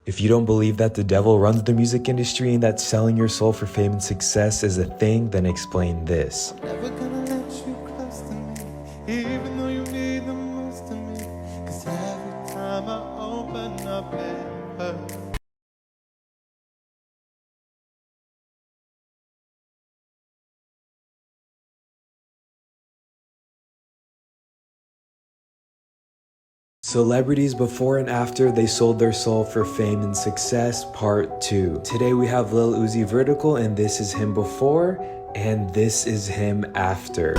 If you don't believe that the devil runs the music industry and that selling your soul for fame and success is a thing, then explain this. Never gonna let you close to me, even though you need the most of me. Cause every time I open up it hurts. Celebrities before and after they sold their soul for fame and success, part 2. Today we have Lil Uzi Vertical, and this is him before, and this is him after.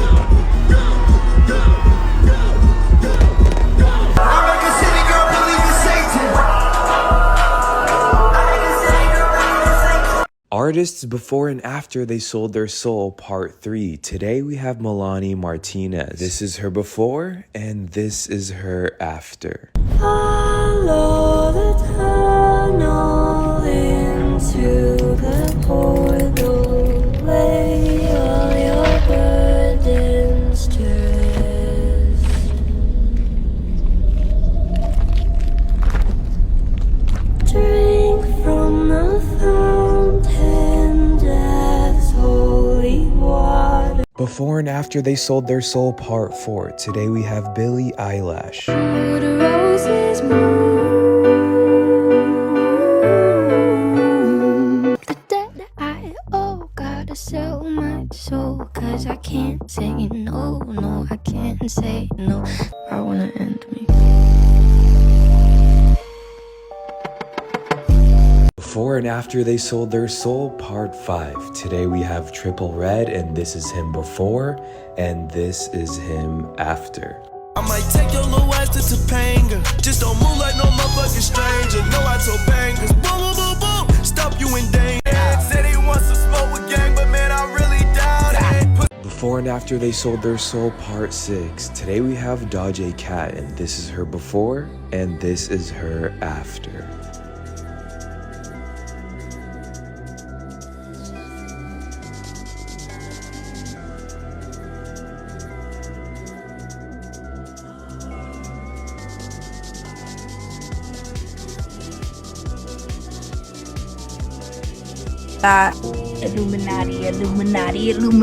Artists before and after they sold their soul, part 3. Today we have Melanie Martinez. This is her before, and this is her after. Follow the tunnel into the portal. Lay all your burdens to rest. Drink from the fountain, death's holy water. Before and after they sold their soul, part 4. Today we have Billie Eilish. The roses bloom. The debt I owe, gotta sell my soul. Cause I can't say no, no, I can't say no. I wanna end me. Before and after they sold their soul, part 5. Today we have Triple Red, and this is him before, and this is him after. I might take your little ass to Topanga. Just don't move like no motherfucking stranger. No, I told bangers. Boom, boom, boom, boom. Stop you in danger. Said he wants to smoke with gang, but man, I really doubt it. Before and after they sold their soul, part 6. Today we have Doja Cat, and this is her before, and this is her after. Illuminati, Illuminati, Illuminati.